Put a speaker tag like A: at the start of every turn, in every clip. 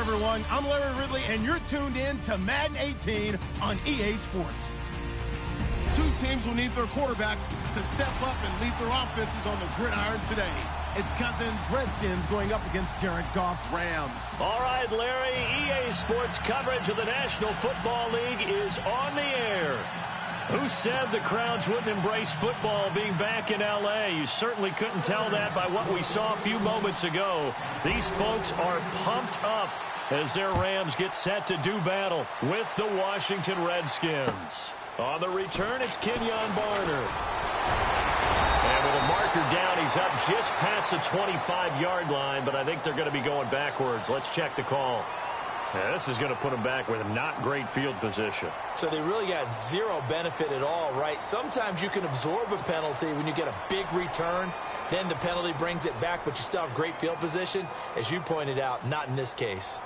A: everyone. I'm Larry Ridley, and you're tuned in to Madden 18 on EA Sports. Two teams will need their quarterbacks to step up and lead their offenses on the gridiron today. It's Cousins' Redskins going up against Jared Goff's Rams.
B: All right, Larry, EA Sports coverage of the National Football League is on the air. Who said the crowds wouldn't embrace football being back in L.A.? You certainly couldn't tell that by what we saw a few moments ago. These folks are pumped up as their Rams get set to do battle with the Washington Redskins. On the return, it's Kenyon Barner. And with a marker down, he's up just past the 25-yard line, but I think they're going to be going backwards. Let's check the call. Yeah, this is going to put them back with a not great field position.
C: So they really got zero benefit at all, right? Sometimes you can absorb a penalty when you get a big return. Then the penalty brings it back, but you still have great field position. As you pointed out, not in this case.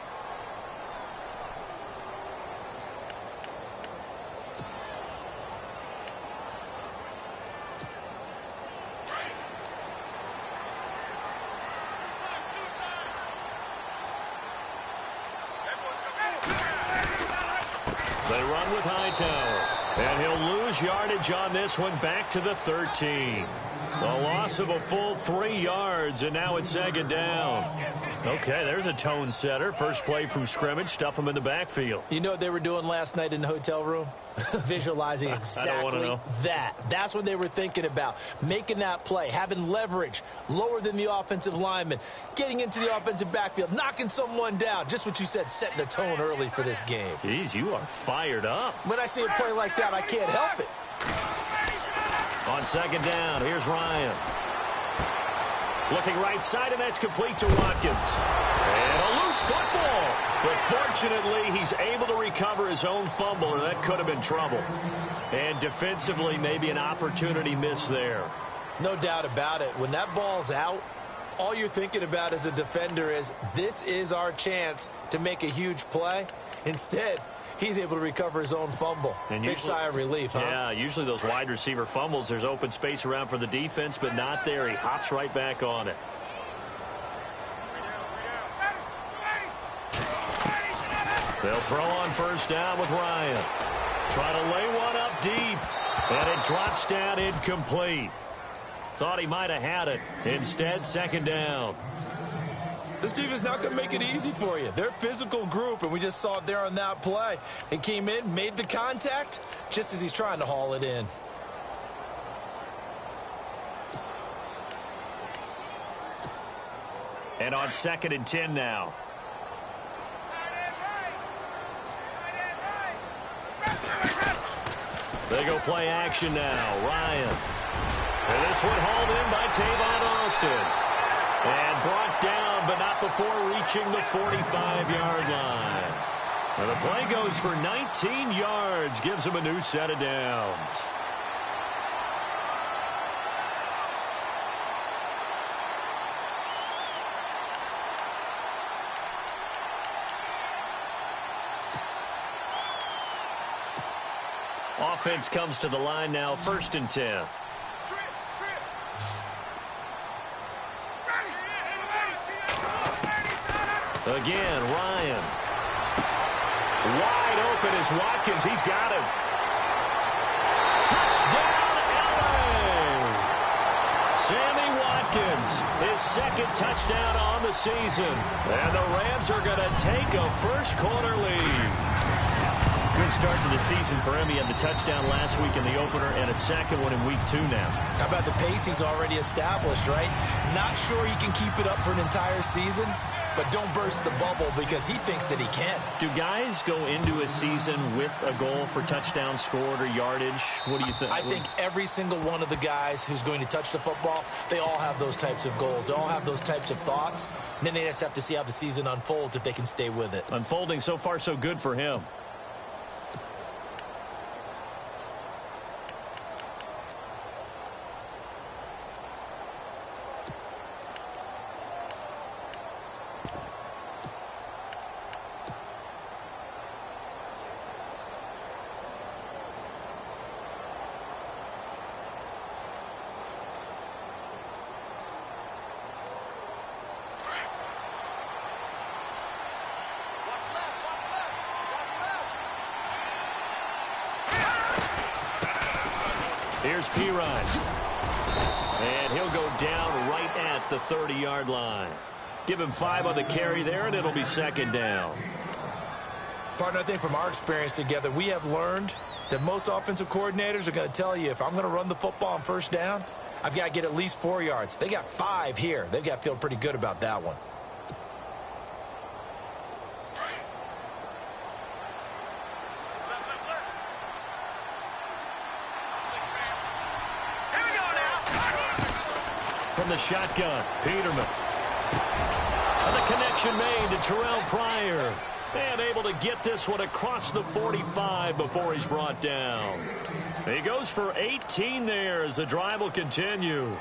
B: They run with Hightower, and he'll lose yardage on this one back to the 13. A loss of a full 3 yards, and now it's second down. Okay, there's a tone setter. First play from scrimmage, stuff them in the backfield.
C: You know what they were doing last night in the hotel room? Visualizing exactly that. That's what they were thinking about. Making that play, having leverage, lower than the offensive lineman, getting into the offensive backfield, knocking someone down. Just what you said, setting the tone early for this game.
B: Jeez, you are fired up.
C: When I see a play like that, I can't help it.
B: On second down, here's Ryan. Looking right side, and that's complete to Watkins. And a loose football. But fortunately, he's able to recover his own fumble, or that could have been trouble. And defensively, maybe an opportunity missed there.
C: No doubt about it. When that ball's out, all you're thinking about as a defender is, this is our chance to make a huge play. Instead, he's able to recover his own fumble. And big sigh of relief, huh?
B: Yeah, usually those wide receiver fumbles, there's open space around for the defense, but not there. He hops right back on it. They'll throw on first down with Ryan. Try to lay one up deep, and it drops down incomplete. Thought he might have had it. Instead, second down.
C: This team is not going to make it easy for you. They're a physical group, and we just saw it there on that play. He came in, made the contact, just as he's trying to haul it in.
B: And on 2nd and 10 now. They go play action now. Ryan. And this one hauled in by Tavon Austin. And brought down, but not before reaching the 45-yard line. And the play goes for 19 yards, gives him a new set of downs. Offense comes to the line now, 1st and 10. Again, Ryan. Wide open is Watkins. He's got him. Touchdown, LA! Sammy Watkins, his 2nd touchdown on the season. And the Rams are going to take a first-quarter lead. Good start to the season for him. He had the touchdown last week in the opener and a second one in week 2 now.
C: How about the pace he's already established, right? Not sure he can keep it up for an entire season, but don't burst the bubble because he thinks that he can.
B: Do guys go into a season with a goal for touchdown scored or yardage? What do you think?
C: I think every single one of the guys who's going to touch the football, they all have those types of goals. They all have those types of thoughts. And then they just have to see how the season unfolds if they can stay with it.
B: Unfolding so far so good for him. Here's Pirine. And he'll go down right at the 30-yard line. Give him 5 on the carry there, and it'll be second down.
C: Partner, I think from our experience together, we have learned that most offensive coordinators are going to tell you, if I'm going to run the football on first down, I've got to get at least 4 yards. They got 5 here. They've got to feel pretty good about that one.
B: From the shotgun, Peterman. And the connection made to Terrell Pryor. And able to get this one across the 45 before he's brought down. He goes for 18 there as the drive will continue.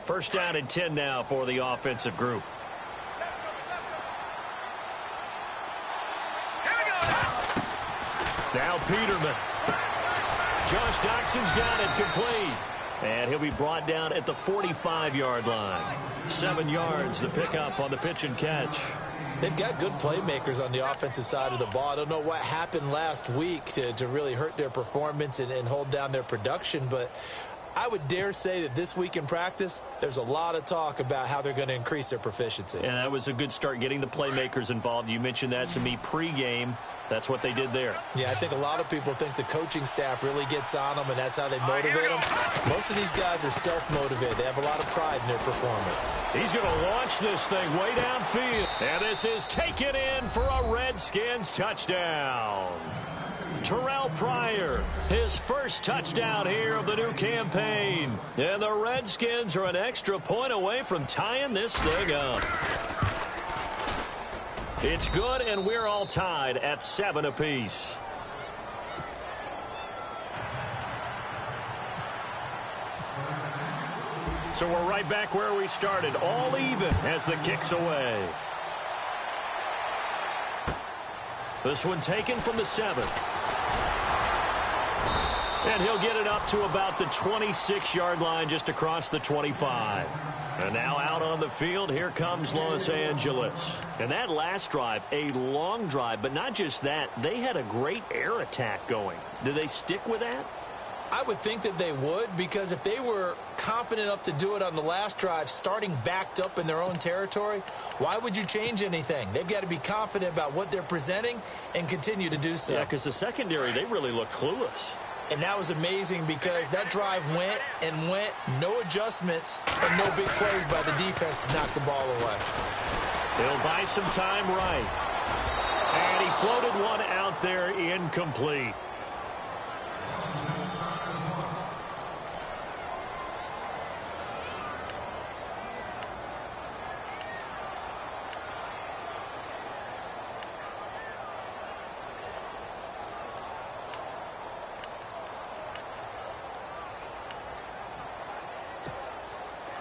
B: First down and 10 now for the offensive group. Now Peterman. Josh Doctson's got it complete. And he'll be brought down at the 45-yard line. 7 yards the pickup on the pitch and catch.
C: They've got good playmakers on the offensive side of the ball. I don't know what happened last week to really hurt their performance and hold down their production, but I would dare say that this week in practice, there's a lot of talk about how they're going to increase their proficiency.
B: And that was a good start, getting the playmakers involved. You mentioned that to me pregame. That's what they did there.
C: Yeah, I think a lot of people think the coaching staff really gets on them, and that's how they motivate them. Most of these guys are self-motivated. They have a lot of pride in their performance.
B: He's going to launch this thing way downfield. And this is taken in for a Redskins touchdown. Terrell Pryor, his first touchdown here of the new campaign. And the Redskins are an extra point away from tying this thing up. It's good, and we're all tied at 7 apiece. So we're right back where we started, all even as the kick's away. This one taken from the 7. And he'll get it up to about the 26-yard line, just across the 25. And now out on the field, here comes Los Angeles. And that last drive, a long drive, but not just that, they had a great air attack going. Do they stick with that?
C: I would think that they would, because if they were confident enough to do it on the last drive, starting backed up in their own territory, why would you change anything? They've got to be confident about what they're presenting and continue to do so.
B: Yeah, because the secondary, they really looked clueless.
C: And that was amazing because that drive went and went, no adjustments, and no big plays by the defense to knock the ball away.
B: He'll buy some time right. And he floated one out there incomplete.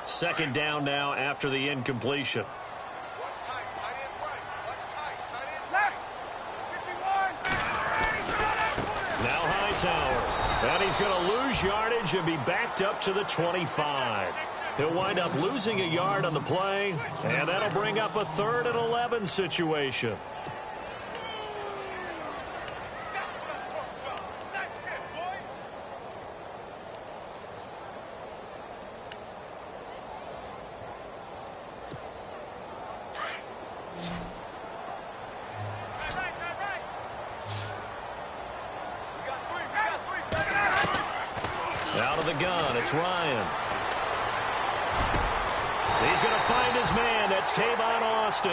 B: Second down now after the incompletion. Now Hightower. And he's going to lose yardage and be backed up to the 25. He'll wind up losing a yard on the play, and that'll bring up a 3rd and 11 situation.
C: Out of the gun, it's Ryan.
B: He's going to find his man. That's Tavon Austin.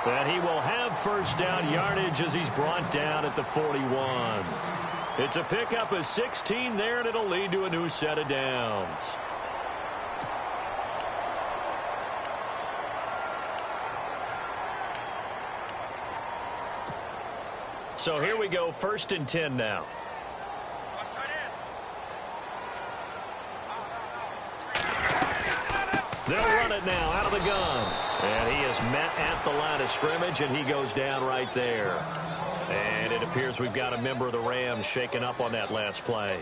B: And he will have first down yardage as he's brought down at the 41. It's a pickup of 16 there, and it'll lead to a new set of downs. So here we go, 1st and 10 now. They'll run it now out of the gun. And he is met at the line of scrimmage, and he goes down right there. And it appears we've got a member of the Rams shaken up on that last play.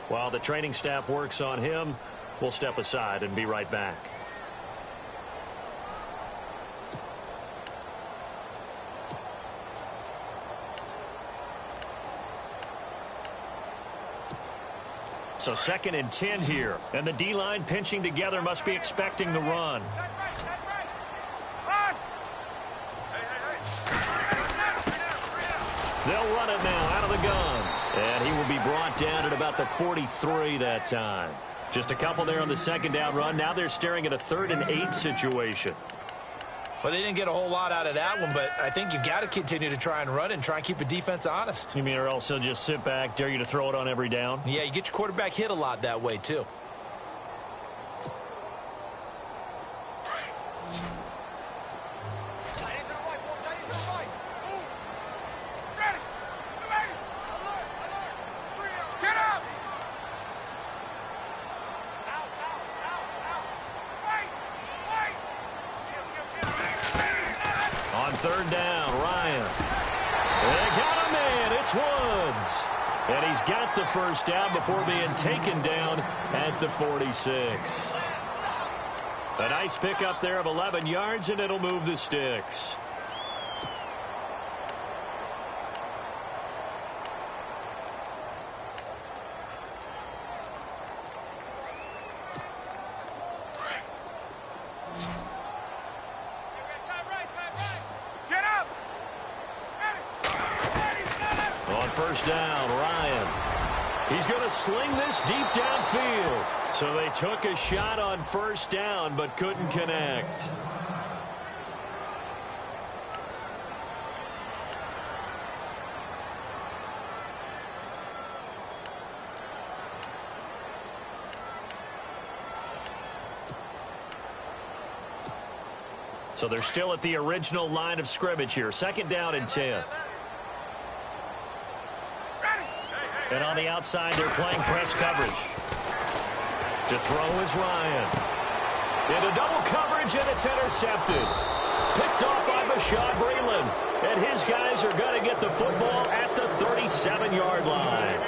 B: While the training staff works on him, we'll step aside and be right back. So 2nd and 10 here. And the D-line pinching together must be expecting the run. They'll run it now out of the gun. And he will be brought down at about the 43 that time. Just a couple there on the 2nd down run. Now they're staring at a 3rd and 8 situation.
C: Well, they didn't get a whole lot out of that one, but I think you've got to continue to try and run and try and keep the defense honest.
B: You mean, or else they'll just sit back, dare you to throw it on every down?
C: Yeah, you get your quarterback hit a lot that way, too.
B: On 3rd down, Ryan. They got a man. It's Woods. And he's got the 1st down before being taken down at the 46. A nice pickup there of 11 yards, and it'll move the sticks. On 1st down, Ryan. He's going to sling this deep downfield. So they took a shot on 1st down, but couldn't connect. So they're still at the original line of scrimmage here. 2nd down and 10. And on the outside, they're playing press coverage. To throw is Ryan. Into double coverage, and it's intercepted. Picked off by Bashaud Breeland. And his guys are going to get the football at the 37-yard line.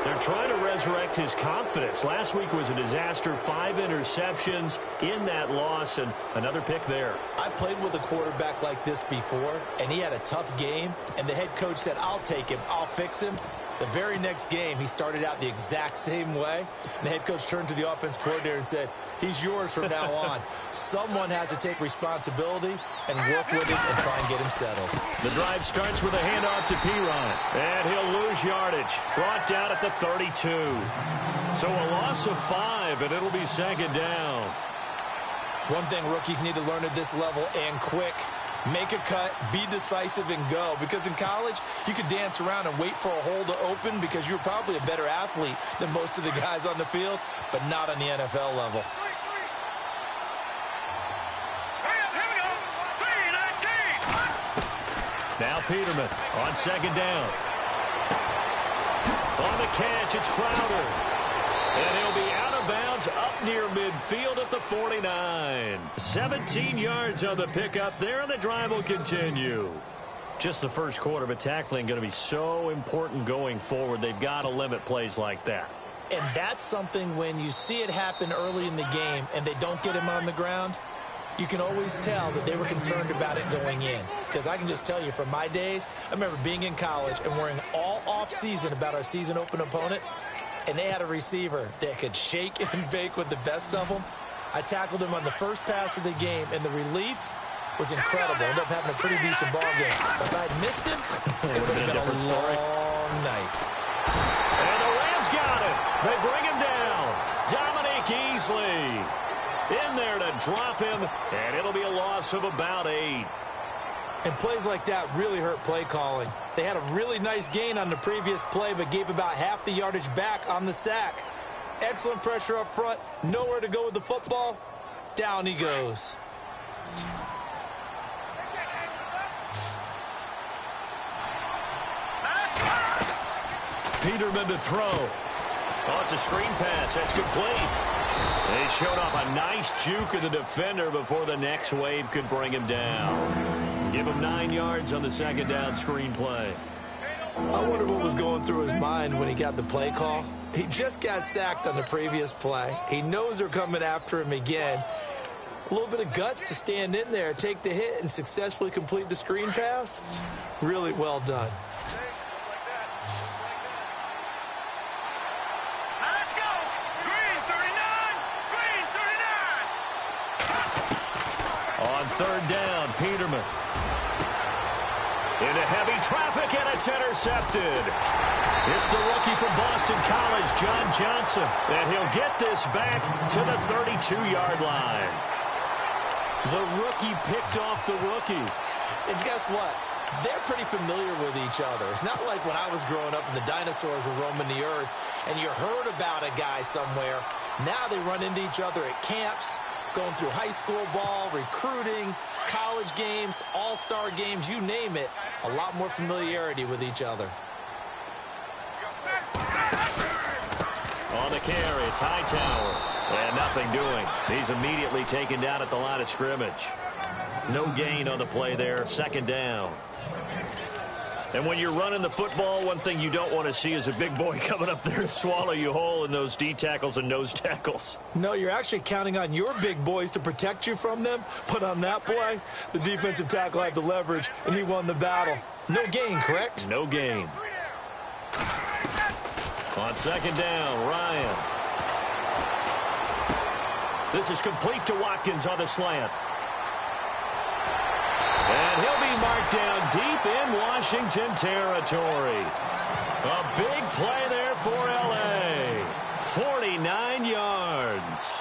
B: They're trying to resurrect his confidence. Last week was a disaster. 5 interceptions in that loss, and another pick there.
C: I played with a quarterback like this before, and he had a tough game, and the head coach said, I'll take him, I'll fix him. The very next game, he started out the exact same way. And the head coach turned to the offense coordinator and said, he's yours from now on. Someone has to take responsibility and work with him and try and get him settled.
B: The drive starts with a handoff to Perine. And he'll lose yardage. Brought down at the 32. So a loss of 5, and it'll be 2nd down.
C: One thing rookies need to learn at this level, and quick. Make a cut, be decisive, and go. Because in college, you could dance around and wait for a hole to open because you're probably a better athlete than most of the guys on the field, but not on the NFL level.
B: Now Peterman on 2nd down. On the catch, it's Crowder. And he'll be out of bounds up near midfield at the 49. 17 yards on the pickup there, and the drive will continue. Just the first quarter, but tackling going to be so important going forward. They've got to limit plays like that.
C: And that's something when you see it happen early in the game and they don't get him on the ground, you can always tell that they were concerned about it going in. Because I can just tell you from my days, I remember being in college and worrying all off-season about our season open opponent. And they had a receiver that could shake and bake with the best of them. I tackled him on the first pass of the game, and the relief was incredible. Ended up having a pretty decent ball game. But if I had missed him, it would have been a long night.
B: And the Rams got it. They bring him down. Dominique Easley in there to drop him, and it'll be a loss of about 8.
C: And plays like that really hurt play calling. They had a really nice gain on the previous play, but gave about half the yardage back on the sack. Excellent pressure up front. Nowhere to go with the football. Down he goes.
B: Peterman to throw. Oh, it's a screen pass. That's complete. They showed off a nice juke of the defender before the next wave could bring him down. Give him 9 yards on the 2nd down screen play.
C: I wonder what was going through his mind when he got the play call. He just got sacked on the previous play. He knows they're coming after him again. A little bit of guts to stand in there, take the hit, and successfully complete the screen pass. Really well done.
B: Let's go! Green 39! Green 39! On third down, Peterman. Into heavy traffic, and it's intercepted. It's the rookie from Boston College, John Johnson, and he'll get this back to the 32-yard line. The rookie picked off the rookie.
C: And guess what? They're pretty familiar with each other. It's not like when I was growing up and the dinosaurs were roaming the earth and you heard about a guy somewhere. Now they run into each other at camps, going through high school ball, recruiting, college games, all-star games, you name it. A lot more familiarity with each other.
B: On the carry, it's Hightower. And nothing doing. He's immediately taken down at the line of scrimmage. No gain on the play there. Second down. And when you're running the football, one thing you don't want to see is a big boy coming up there to swallow you whole in those D tackles and nose tackles.
C: No, you're actually counting on your big boys to protect you from them. But on that play, the defensive tackle had the leverage, and he won the battle. No gain, correct?
B: No gain. On second down, Ryan. This is complete to Watkins on the slant. And he'll be marked down deep in Washington territory. A big play there for L.A. 49 yards.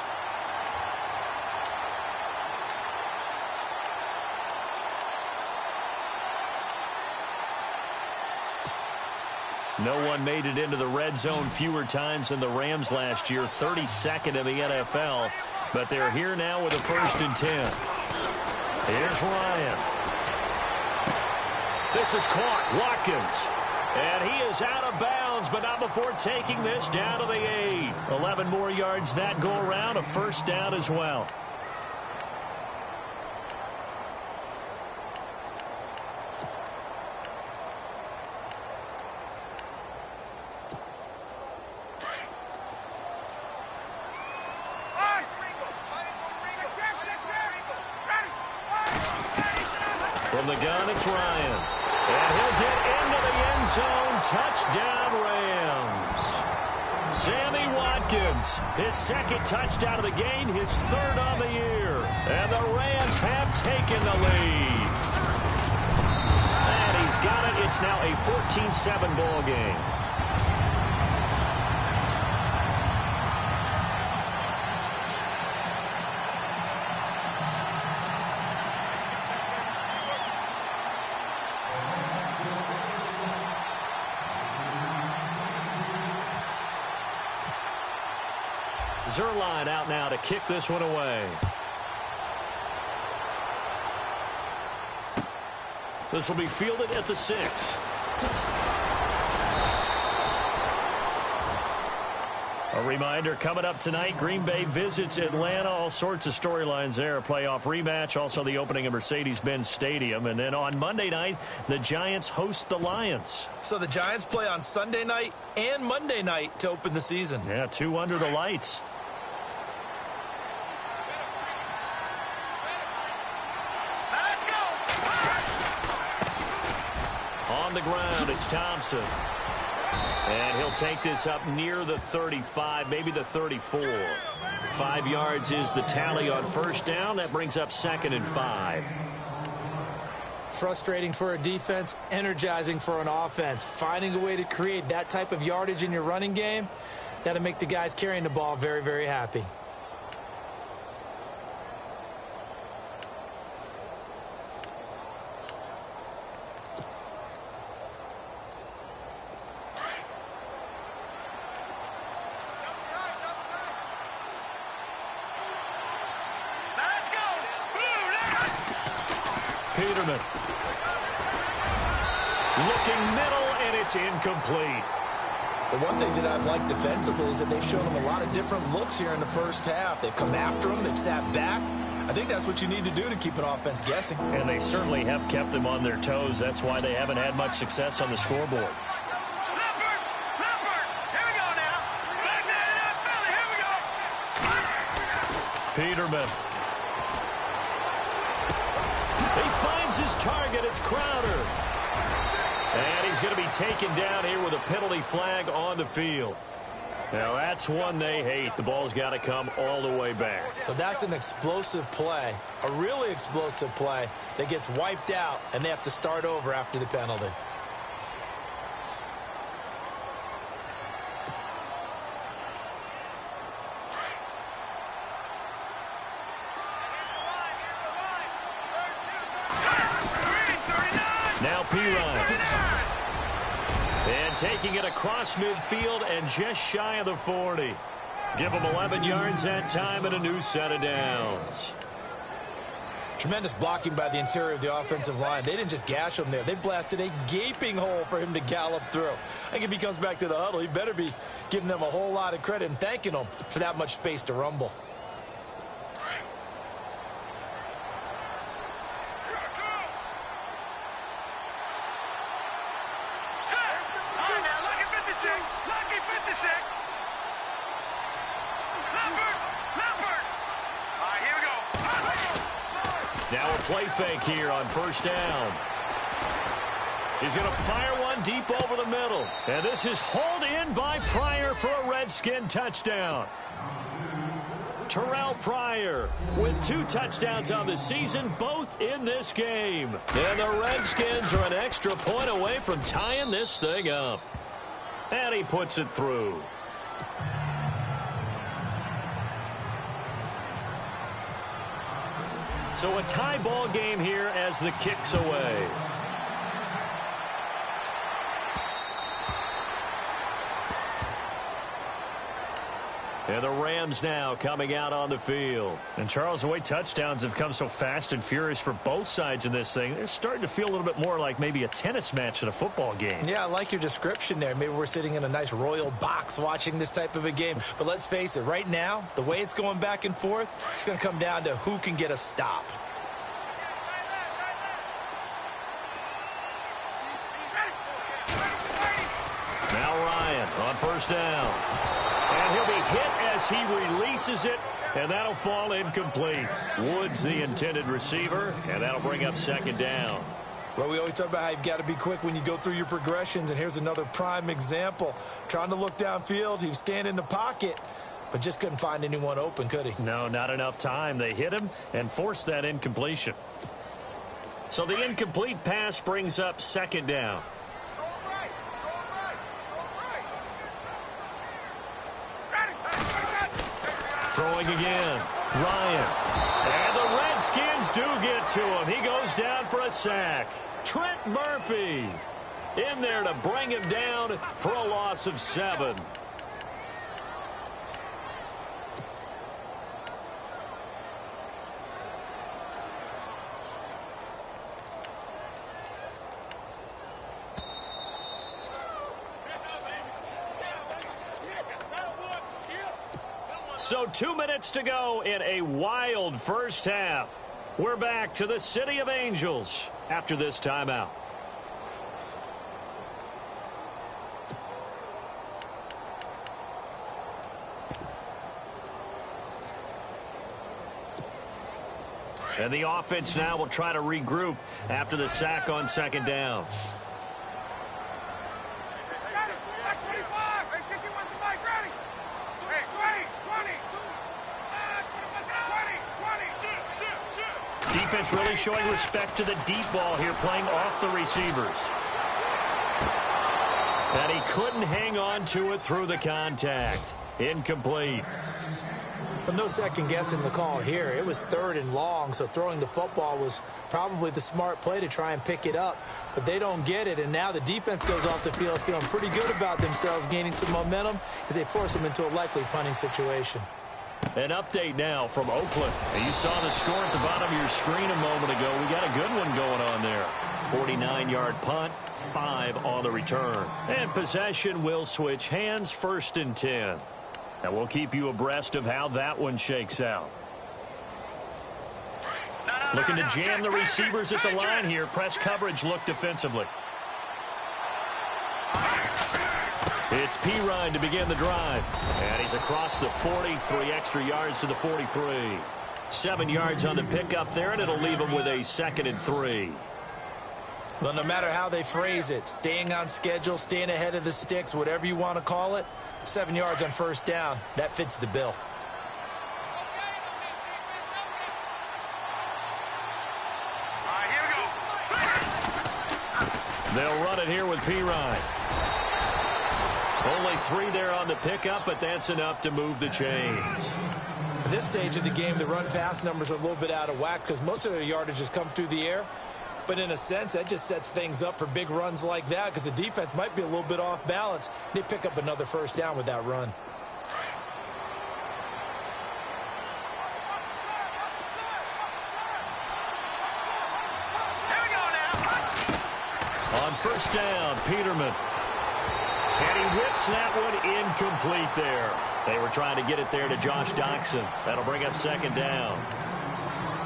B: No one made it into the red zone fewer times than the Rams last year, 32nd in the NFL. But they're here now with a 1st and 10. Here's Ryan. This is caught. Watkins. And he is out of bounds, but not before taking this down to the 8. 11 more yards that go around, a 1st down as well. From the gun, it's Ryan. And he'll get into the end zone. Touchdown, Rams. Sammy Watkins, his 2nd touchdown of the game, his 3rd on the year. And the Rams have taken the lead. And he's got it. It's now a 14-7 ball game. Zuerlein out now to kick this one away. This will be fielded at the 6. A reminder, coming up tonight, Green Bay visits Atlanta. All sorts of storylines there. A playoff rematch, also the opening of Mercedes-Benz Stadium. And then on Monday night, the Giants host the Lions.
C: So the Giants play on Sunday night and Monday night to open the season.
B: Yeah, 2 under the lights. On the ground, it's Thompson. And he'll take this up near the 35, maybe the 34. 5 yards is the tally on 1st down. That brings up 2nd and 5.
C: Frustrating for a defense, energizing for an offense. Finding a way to create that type of yardage in your running game, that'll make the guys carrying the ball very, very happy.
B: Peterman. Looking middle, and it's incomplete.
C: The one thing that I've liked defensively is that they've shown them a lot of different looks here in the 1st half. They've come after them. They've sat back. I think that's what you need to do to keep an offense guessing.
B: And they certainly have kept them on their toes. That's why they haven't had much success on the scoreboard.
D: Here we go now.
B: Peterman. He finds his target. It's Crowder. And he's going to be taken down here with a penalty flag on the field. Now, that's one they hate. The ball's got to come all the way back.
C: So that's an explosive play, a really explosive play that gets wiped out, and they have to start over after the penalty.
B: Now Pirine. And taking it across midfield and just shy of the 40. Give them 11 yards that time and a new set of downs.
C: Tremendous blocking by the interior of the offensive line. They didn't just gash him there. They blasted a gaping hole for him to gallop through. I think if he comes back to the huddle, he better be giving them a whole lot of credit and thanking them for that much space to rumble.
B: Now a play fake here on first down. He's going to fire one deep over the middle. And this is hauled in by Pryor for a Redskin touchdown. Terrell Pryor with 2 touchdowns on the season, both in this game. And the Redskins are an extra point away from tying this thing up. And he puts it through. So a tie ball game here as the kick's away. And the Rams now coming out on the field. And Charles, the way touchdowns have come so fast and furious for both sides in this thing, it's starting to feel a little bit more like maybe a tennis match than a football game. Yeah,
C: I like your description there. Maybe we're sitting in a nice royal box watching this type of a game. But let's face it, right now, the way it's going back and forth, it's going to come down to who can get a stop.
B: Now Ryan on first down. And he'll be hit as he releases it, and that'll fall incomplete. Woods the intended receiver, and that'll bring up second down.
C: Well, we always talk about how you've got to be quick when you go through your progressions, and here's another prime example. Trying to look downfield, he was standing in the pocket, but just couldn't find anyone open, could he?
B: No, not enough time. They hit him and forced that incompletion. So the incomplete pass brings up second down. Throwing again, Ryan. And the Redskins do get to him. He goes down for a sack. Trent Murphy in there to bring him down for a loss of 7. So 2 minutes to go in a wild first half. We're back to the City of Angels after this timeout. And the offense now will try to regroup after the sack on second down. Defense really showing respect to the deep ball here, playing off the receivers. And he couldn't hang on to it through the contact. Incomplete.
C: But no second guessing the call here. It was 3rd and long, so throwing the football was probably the smart play to try and pick it up. But they don't get it, and now the defense goes off the field feeling pretty good about themselves, gaining some momentum as they force them into a likely punting situation.
B: An update now from Oakland. You saw the score at the bottom of your screen a moment ago. We got a good one going on there. 49-yard punt, 5 on the return. And possession will switch hands, 1st and 10. And we'll keep you abreast of how that one shakes out. Looking to jam the receivers at the line here. Press coverage look defensively. It's Perine to begin the drive. And he's across the 40, 3 extra yards to the 43. 7 yards on the pickup there, and it'll leave him with a 2nd and 3.
C: Well, no matter how they phrase it, staying on schedule, staying ahead of the sticks, whatever you want to call it, 7 yards on first down, that fits the bill.
B: They'll run it here with Perine. Only 3 there on the pickup, but that's enough to move the chains.
C: At this stage of the game, the run-pass numbers are a little bit out of whack because most of their yardage has come through the air. But in a sense, that just sets things up for big runs like that because the defense might be a little bit off balance. They pick up another first down with that run.
B: On first down, Peterman. And he whips that one incomplete there. They were trying to get it there to Josh Doctson. That'll bring up 2nd down.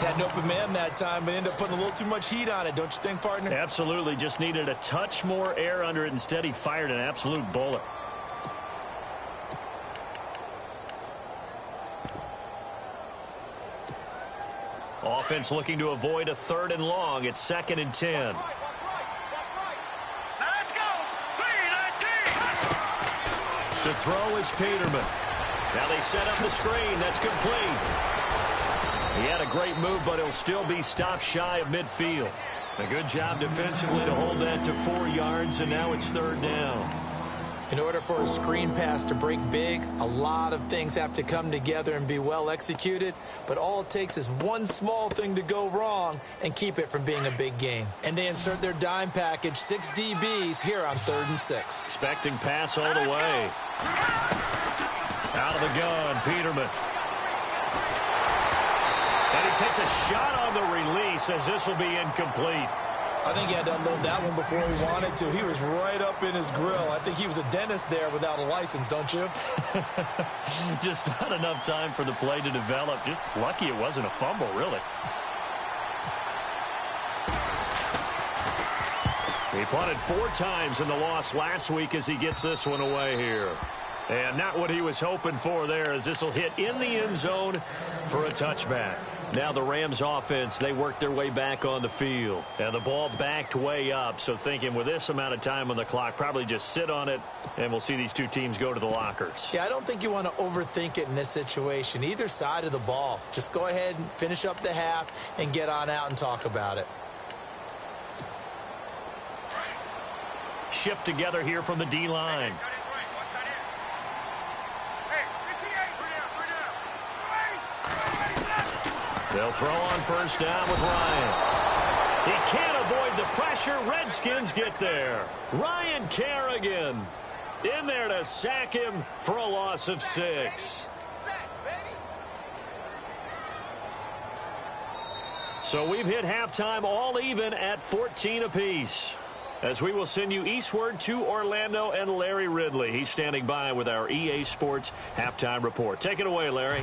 C: Had an open man that time, but ended up putting a little too much heat on it, don't you think, partner?
B: Absolutely. Just needed a touch more air under it. Instead, he fired an absolute bullet. Offense looking to avoid a 3rd and long. It's 2nd and 10. To throw is Peterman. Now they set up the screen. That's complete. He had a great move, but he'll still be stopped shy of midfield. A good job defensively to hold that to 4 yards, and now it's 3rd down.
C: In order for a screen pass to break big, a lot of things have to come together and be well executed, but all it takes is one small thing to go wrong and keep it from being a big game. And they insert their dime package, 6 DBs here on 3rd and 6.
B: Expecting pass all the way. Out of the gun, Peterman. And he takes a shot on the release as this will be incomplete.
C: I think he had to unload that one before he wanted to. He was right up in his grill. I think he was a dentist there without a license, don't you?
B: Just not enough time for the play to develop. Just lucky it wasn't a fumble, really. He punted 4 times in the loss last week as he gets this one away here. And not what he was hoping for there, as this will hit in the end zone for a touchback. Now the Rams offense, they work their way back on the field. And the ball backed way up, so thinking with this amount of time on the clock, probably just sit on it, and we'll see these 2 teams go to the lockers.
C: Yeah, I don't think you want to overthink it in this situation. Either side of the ball. Just go ahead and finish up the half and get on out and talk about it.
B: Shift together here from the D-line. They'll throw on first down with Ryan. He can't avoid the pressure. Redskins get there. Ryan Kerrigan in there to sack him for a loss of 6. So we've hit halftime all even at 14 apiece. As we will send you eastward to Orlando and Larry Ridley. He's standing by with our EA Sports halftime report. Take it away, Larry.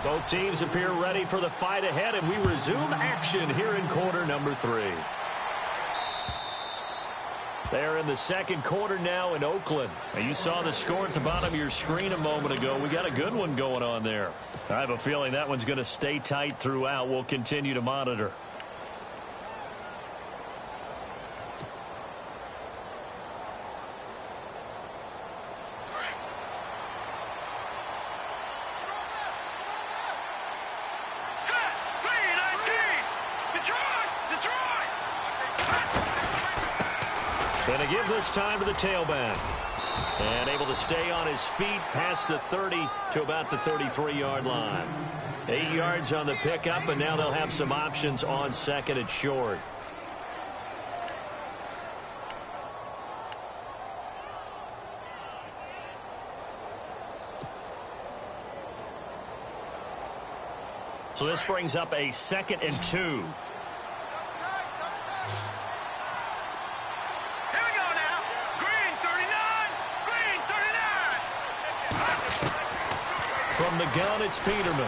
B: Both teams appear ready for the fight ahead, and we resume action here in quarter number 3. They're in the 2nd quarter now in Oakland. And you saw the score at the bottom of your screen a moment ago. We got a good one going on there. I have a feeling that one's going to stay tight throughout. We'll continue to monitor. Going to give this time to the tailback. And able to stay on his feet past the 30 to about the 33-yard line. 8 yards on the pickup, and now they'll have some options on 2nd and short. So this brings up a 2nd and 2. From the gun, it's Peterman.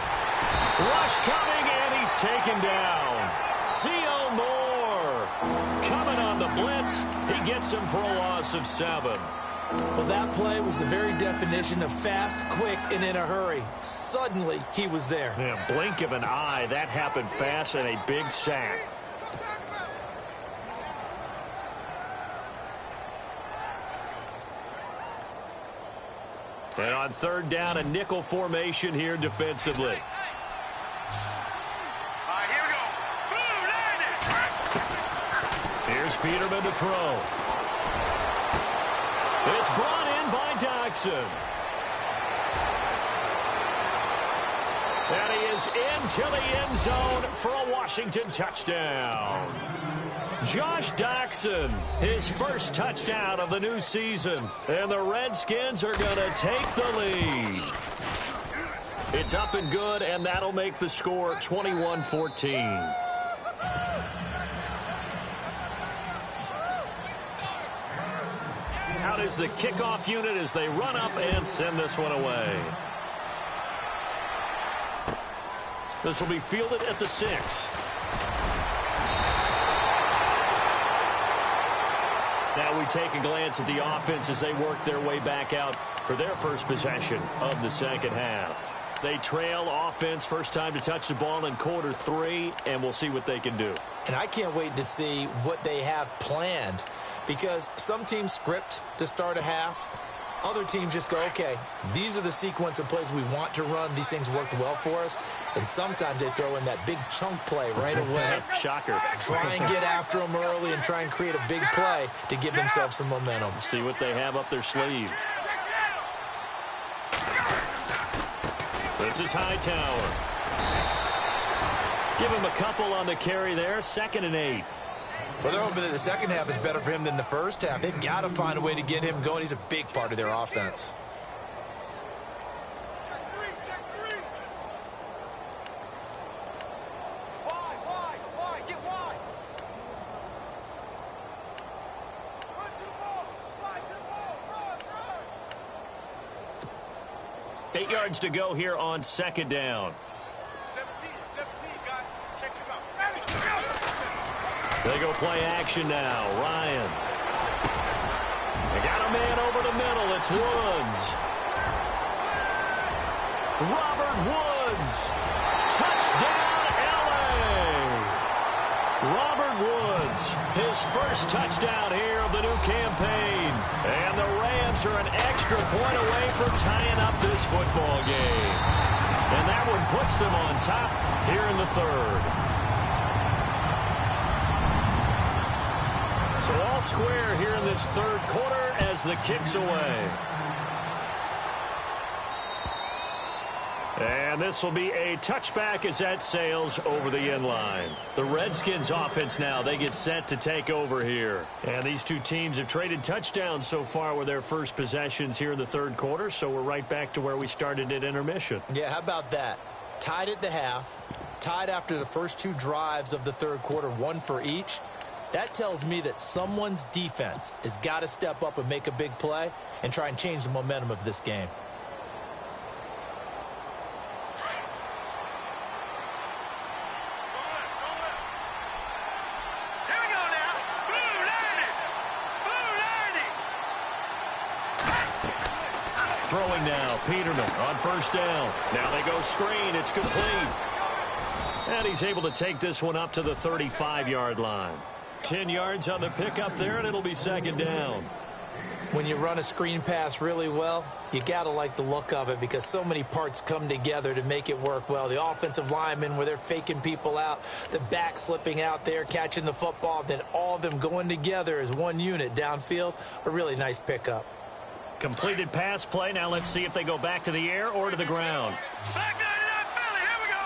B: Rush coming, and he's taken down. C.O. Moore coming on the blitz. He gets him for a loss of 7.
C: Well, that play was the very definition of fast, quick, and in a hurry. Suddenly, he was there.
B: Yeah, blink of an eye. That happened fast and a big sack. And on 3rd down, a nickel formation here defensively. Here's Peterman to throw. It's brought in by Dodson. And he is into the end zone for a Washington touchdown. Josh Doctson, his first touchdown of the new season. And the Redskins are going to take the lead. It's up and good, and that'll make the score 21-14. Out is the kickoff unit as they run up and send this one away. This will be fielded at the 6. Now we take a glance at the offense as they work their way back out for their first possession of the second half. They trail offense, first time to touch the ball in quarter 3, and we'll see what they can do.
C: And I can't wait to see what they have planned, because some teams script to start a half. Other teams just go, okay, these are the sequence of plays we want to run. These things worked well for us. And sometimes they throw in that big chunk play right away.
B: Shocker.
C: Try and get after them early and try and create a big play to give themselves some momentum.
B: See what they have up their sleeve. This is Hightower. Give him a couple on the carry there. 2nd and 8.
C: Well, they're hoping that the second half is better for him than the first half. They've got to find a way to get him going. He's a big part of their offense.
D: Wide, get wide.
B: 8 yards to go here on 2nd down.
D: 17, got it. Check him out.
B: They go play action now. Ryan. They got a man over the middle. It's Woods. Robert Woods. Touchdown, L.A. Robert Woods, his first touchdown here of the new campaign. And the Rams are an extra point away from tying up this football game. And that one puts them on top here in the 3rd. So all square here in this 3rd quarter as the kick's away. And this will be a touchback as that sails over the end line. The Redskins offense now, they get set to take over here. And these two teams have traded touchdowns so far with their first possessions here in the 3rd quarter, so we're right back to where we started at intermission.
C: Yeah, how about that? Tied at the half, tied after the first 2 drives of the 3rd quarter, 1 for each. That tells me that someone's defense has got to step up and make a big play and try and change the momentum of this game.
B: Throwing now, Peterman on 1st down. Now they go screen. It's complete. And he's able to take this one up to the 35-yard line. 10 yards on the pickup there, and it'll be 2nd down.
C: When you run a screen pass really well, you got to like the look of it because so many parts come together to make it work well. The offensive linemen, where they're faking people out, the back slipping out there, catching the football, then all of them going together as one unit downfield, a really nice pickup.
B: Completed pass play. Now let's see if they go back to the air or to the ground.
D: Back 99 Philly, here we go.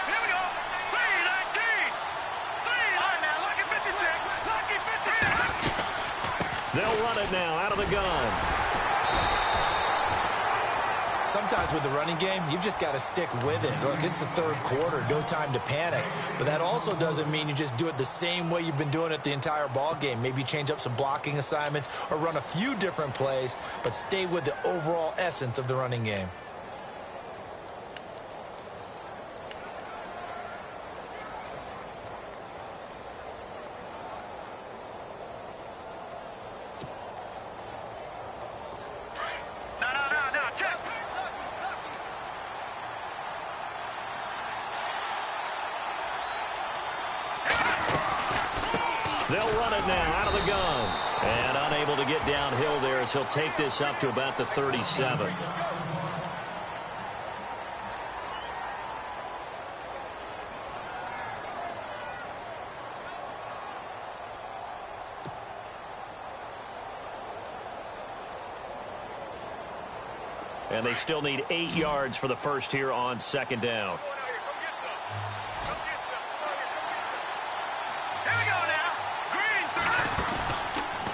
D: Here we go. 3-19. 3. All right, now, lucky 56. Lucky 56.
B: They'll run it now out of the gun.
C: Sometimes with the running game, you've just got to stick with it. Look, it's the 3rd quarter, no time to panic. But that also doesn't mean you just do it the same way you've been doing it the entire ball game. Maybe change up some blocking assignments or run a few different plays, but stay with the overall essence of the running game.
B: They'll run it now out of the gun. And unable to get downhill there as he'll take this up to about the 37. And they still need 8 yards for the first here on second down.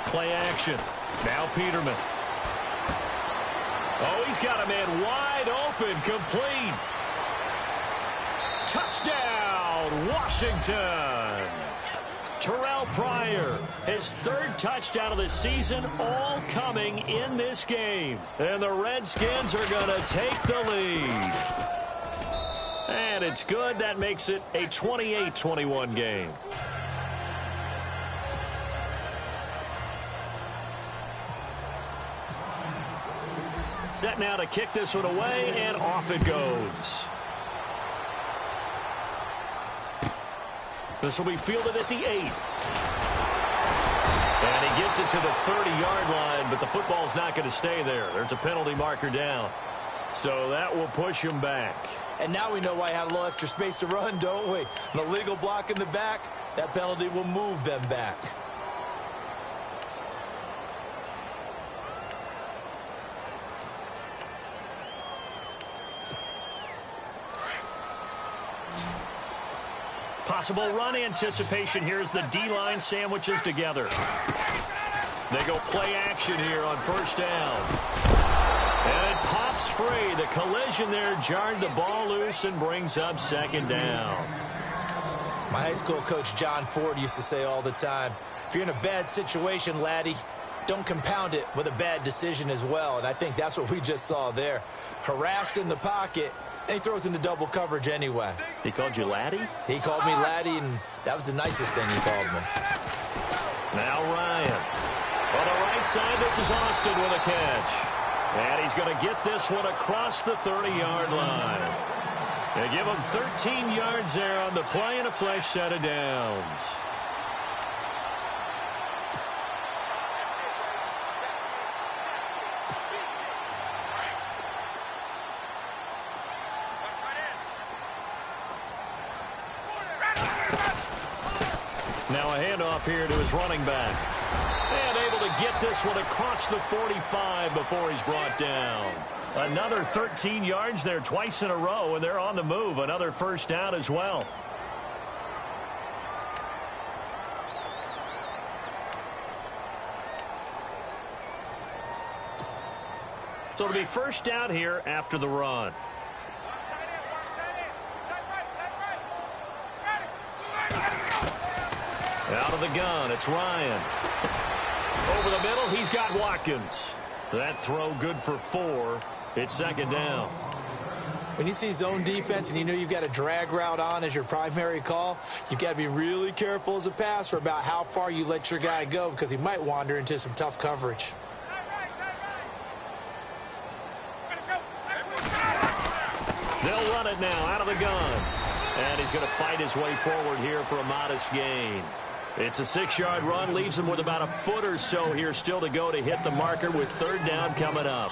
B: Play action. Now Peterman. Oh, he's got a man wide open. Complete. Touchdown, Washington. Terrell Pryor, his 3rd touchdown of the season, all coming in this game. And the Redskins are going to take the lead. And it's good. That makes it a 28-21 game. Set now to kick this one away, and off it goes. This will be fielded at the 8. And he gets it to the 30-yard line, but the football's not going to stay there. There's a penalty marker down. So that will push him back.
C: And now we know why he had a little extra space to run, don't we? An illegal block in the back, that penalty will move them back.
B: Possible run anticipation here as the D-line sandwiches together. They go play action here on first down. And it pops free. The collision there jarred the ball loose and brings up second down.
C: My high school coach John Ford used to say all the time, if you're in a bad situation, laddie, don't compound it with a bad decision as well. And I think that's what we just saw there. Harassed in the pocket. And he throws into double coverage anyway.
B: He called you laddie?
C: He called me laddie, and that was the nicest thing he called me.
B: Now Ryan. On the right side, this is Austin with a catch. And he's going to get this one across the 30-yard line. They give him 13 yards there on the play and a fresh set of downs. Now a handoff here to his running back. And able to get this one across the 45 before he's brought down. Another 13 yards there twice in a row, and they're on the move. Another first down as well. So it'll be first down here after the run. Out of the gun, it's Ryan. Over the middle, he's got Watkins. That throw good for 4. It's second down.
C: When you see zone defense and you know you've got a drag route on as your primary call, you've got to be really careful as a passer about how far you let your guy go because he might wander into some tough coverage.
B: They'll run it now out of the gun. And he's going to fight his way forward here for a modest gain. It's a 6-yard run, leaves him with about a foot or so here still to go to hit the marker with third down coming up.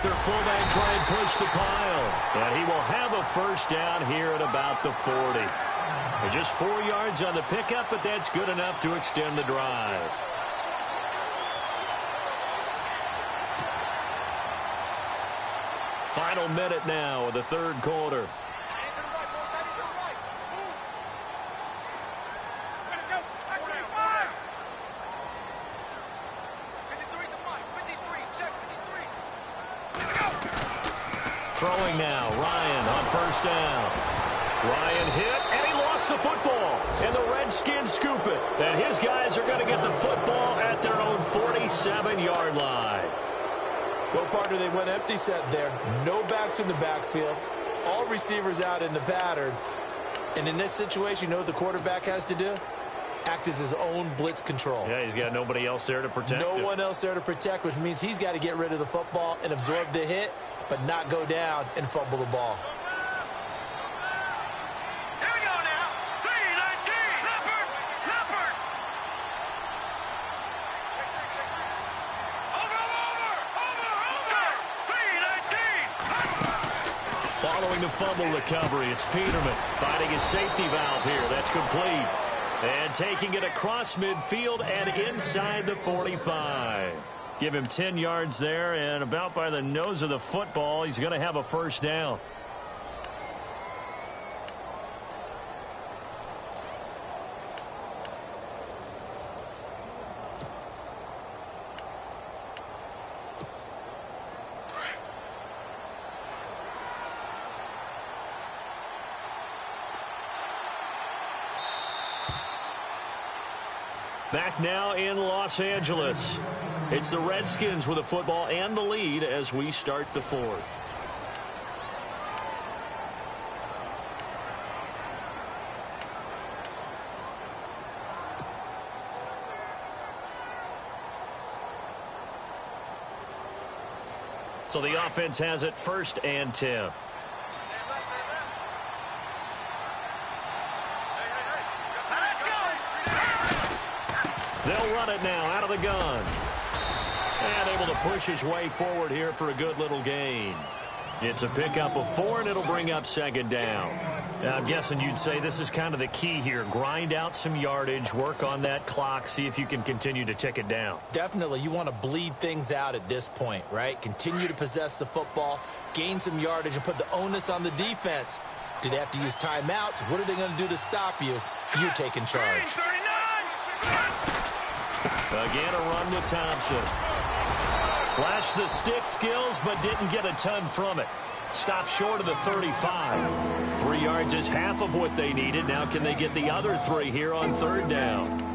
B: Their fullback try and push the pile. And he will have a first down here at about the 40. They're just 4 yards on the pickup, but that's good enough to extend the drive. Final minute now of the third quarter. Throwing now, Ryan on first down. Ryan hit, and he lost the football. And the Redskins scoop it. And his guys are going to get the football at their own 47-yard line.
C: Well, partner, they went empty set there. No backs in the backfield. All receivers out in the pattern. And in this situation, you know what the quarterback has to do? Act as his own blitz control.
B: Yeah, he's got nobody else there to protect him.
C: No one else there to protect, which means he's got to get rid of the football and absorb the hit, but not go down and fumble the ball.
D: Here we go now. 3-19. Leopard. Over. 3-19.
B: Following the fumble recovery, it's Peterman finding his safety valve here. That's complete. And taking it across midfield and inside the 45. Give him 10 yards there, and about by the nose of the football, he's going to have a first down. Back now in Los Angeles. It's the Redskins with the football and the lead as we start the fourth. So the offense has it 1st and 10. They'll run it now out of the gun. And able to push his way forward here for a good little gain. It's a pickup of 4, and it'll bring up 2nd down. Now, I'm guessing you'd say this is kind of the key here. Grind out some yardage, work on that clock, see if you can continue to tick it down.
C: Definitely. You want to bleed things out at this point, right? Continue to possess the football, gain some yardage, and put the onus on the defense. Do they have to use timeouts? What are they going to do to stop you if you're taking charge?
B: Again, a run with Thompson. Flashed the stick skills, but didn't get a ton from it. Stopped short of the 35. 3 yards is half of what they needed. Now can they get the other 3 here on 3rd down?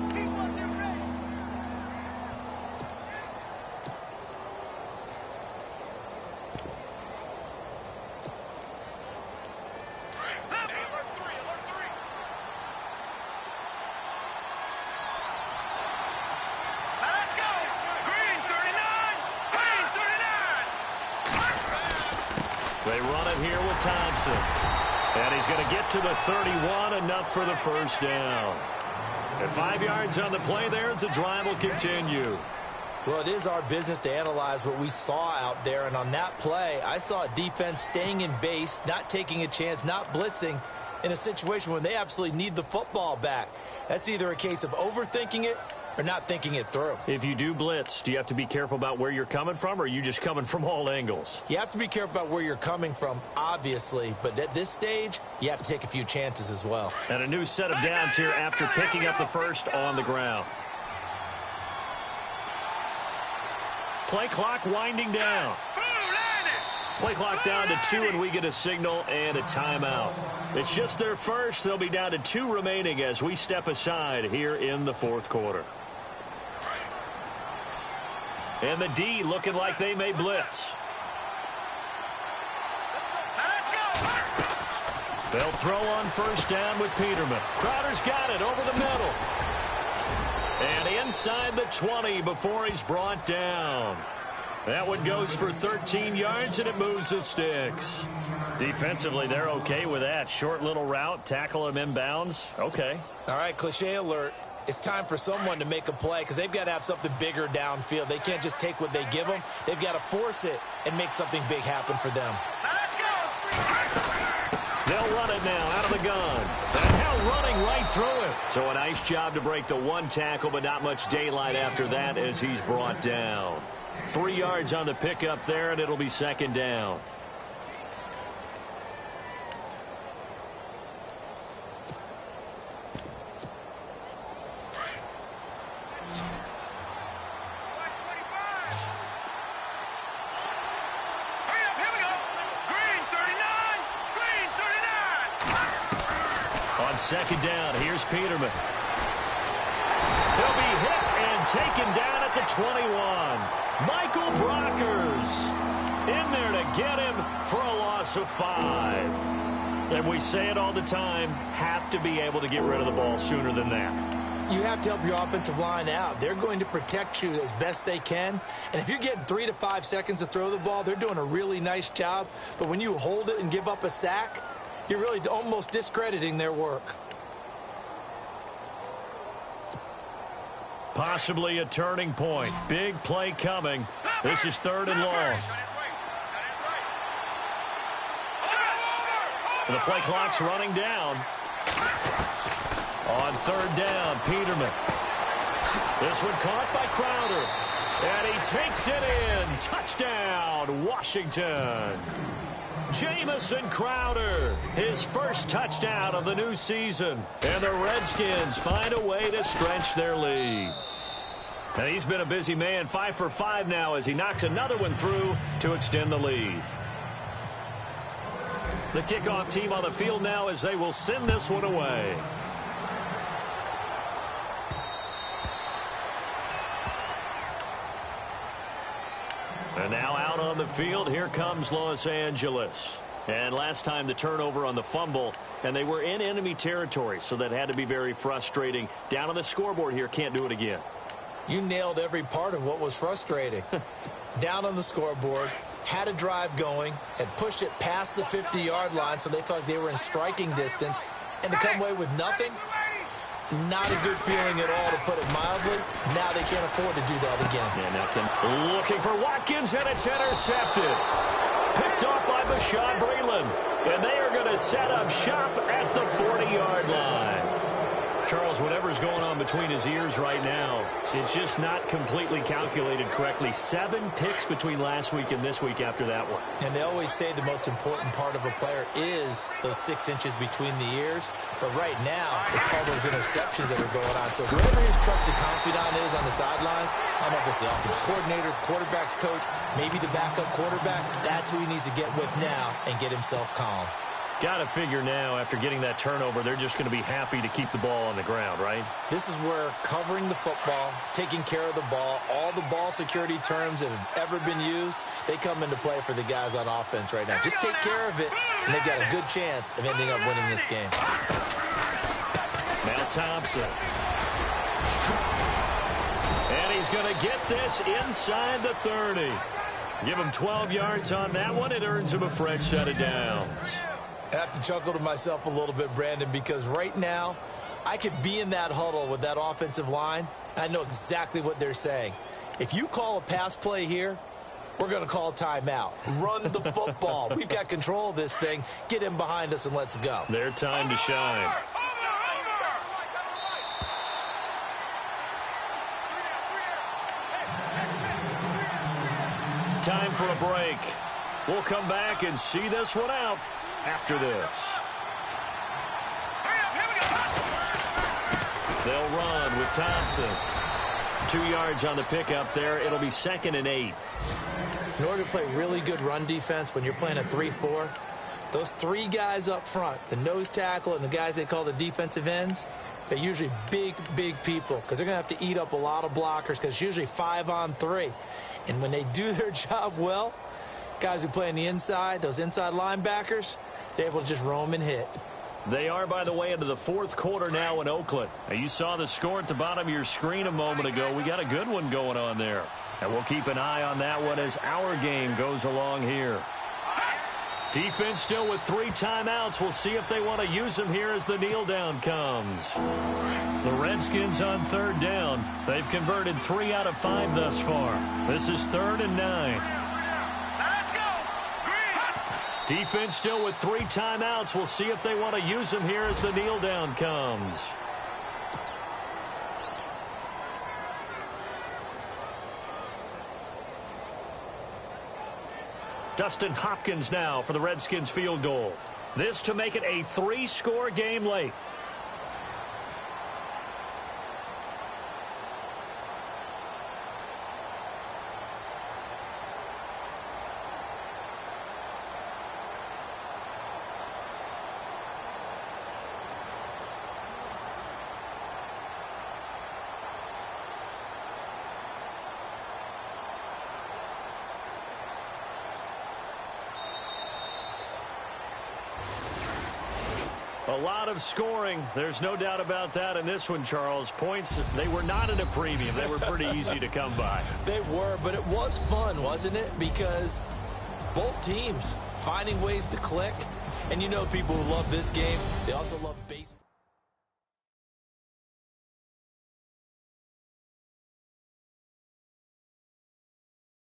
B: They run it here with Thompson. And he's going to get to the 31, enough for the first down. And 5 yards on the play there as the drive will continue.
C: Well, it is our business to analyze what we saw out there. And on that play, I saw a defense staying in base, not taking a chance, not blitzing in a situation when they absolutely need the football back. That's either a case of overthinking it or not thinking it through.
B: If you do blitz, do you have to be careful about where you're coming from, or are you just coming from all angles?
C: You have to be careful about where you're coming from, obviously. But at this stage, you have to take a few chances as well.
B: And a new set of downs here after picking up the first on the ground. Play clock winding down. Play clock down to 2, and we get a signal and a timeout. It's just their first. They'll be down to 2 remaining as we step aside here in the 4th quarter. And the D looking like they may blitz. They'll throw on 1st down with Peterman. Crowder's got it over the middle. And inside the 20 before he's brought down. That one goes for 13 yards, and it moves the sticks. Defensively, they're okay with that. Short little route, tackle him inbounds. Okay.
C: All right, cliche alert. It's time for someone to make a play because they've got to have something bigger downfield. They can't just take what they give them. They've got to force it and make something big happen for them.
B: They'll run it now out of the gun. And now running right through it. So a nice job to break the 1 tackle, but not much daylight after that as he's brought down. 3 yards on the pickup there, and it'll be 2nd down. On 2nd down, here's Peterman. He'll be hit and taken down at the 21. Michael Brockers loss of 5. And we say it all the time, have to be able to get rid of the ball sooner than that.
C: You have to help your offensive line out. They're going to protect you as best they can. And if you're getting 3 to 5 seconds to throw the ball, they're doing a really nice job. But when you hold it and give up a sack, you're really almost discrediting their work.
B: Possibly a turning point. Big play coming. This is 3rd and long. The play clock's running down. On 3rd down, Peterman. This one caught by Crowder. And he takes it in. Touchdown, Washington. Jamison Crowder, his first touchdown of the new season. And the Redskins find a way to stretch their lead. And he's been a busy man, 5 for 5 now as he knocks another one through to extend the lead. The kickoff team on the field now as they will send this one away. And now out on the field, here comes Los Angeles. And last time the turnover on the fumble, and they were in enemy territory, so that had to be very frustrating. Down on the scoreboard here, can't do it again.
C: You nailed every part of what was frustrating. Down on the scoreboard, had a drive going, had pushed it past the 50-yard line so they felt like they were in striking distance, and to come away with nothing, not a good feeling at all, to put it mildly. Now they can't afford to do that again.
B: Yeah, now looking for Watkins, and it's intercepted. Picked off by Bashaud Breeland, and they are going to set up shop at the 40-yard line. Charles, whatever's going on between his ears right now, it's just not completely calculated correctly. 7 picks between last week and this week after that one.
C: And they always say the most important part of a player is those 6 inches between the ears. But right now, it's all those interceptions that are going on. So whoever his trusted confidant is on the sidelines, I don't know if it's the offensive coordinator, quarterback's coach, maybe the backup quarterback, that's who he needs to get with now and get himself calm.
B: Got to figure now, after getting that turnover, they're just going to be happy to keep the ball on the ground, right?
C: This is where covering the football, taking care of the ball, all the ball security terms that have ever been used, they come into play for the guys on offense right now. Just take care of it, and they've got a good chance of ending up winning this game.
B: Now Thompson. And he's going to get this inside the 30. Give him 12 yards on that one. It earns him a fresh set of downs.
C: I have to chuckle to myself a little bit, Brandon, because right now I could be in that huddle with that offensive line, and I know exactly what they're saying. If you call a pass play here, we're going to call timeout. Run the football. We've got control of this thing. Get him behind us and let's go.
B: Their time to shine. Time for a break. We'll come back and see this one out after this. They'll run with Thompson. 2 yards on the pickup there. It'll be 2nd and 8.
C: In order to play really good run defense when you're playing a 3-4, those 3 guys up front, the nose tackle and the guys they call the defensive ends, they're usually big, big people because they're going to have to eat up a lot of blockers because it's usually 5 on 3. And when they do their job well, guys who play on the inside, those inside linebackers, they're able to just roam and hit.
B: They are, by the way, into the 4th quarter now in Oakland. Now, you saw the score at the bottom of your screen a moment ago. We got a good one going on there. And we'll keep an eye on that one as our game goes along here. Defense still with 3 timeouts. We'll see if they want to use them here as the kneel down comes. The Redskins on 3rd down. They've converted 3 out of 5 thus far. This is 3rd and 9. Defense still with 3 timeouts. We'll see if they want to use them here as the kneel down comes. Dustin Hopkins now for the Redskins field goal. This to make it a 3-score game late. A lot of scoring. There's no doubt about that in this one, Charles. Points, they were not at a premium. They were pretty easy to come by.
C: They were, but it was fun, wasn't it? Because both teams finding ways to click. And you know people who love this game, they also love baseball.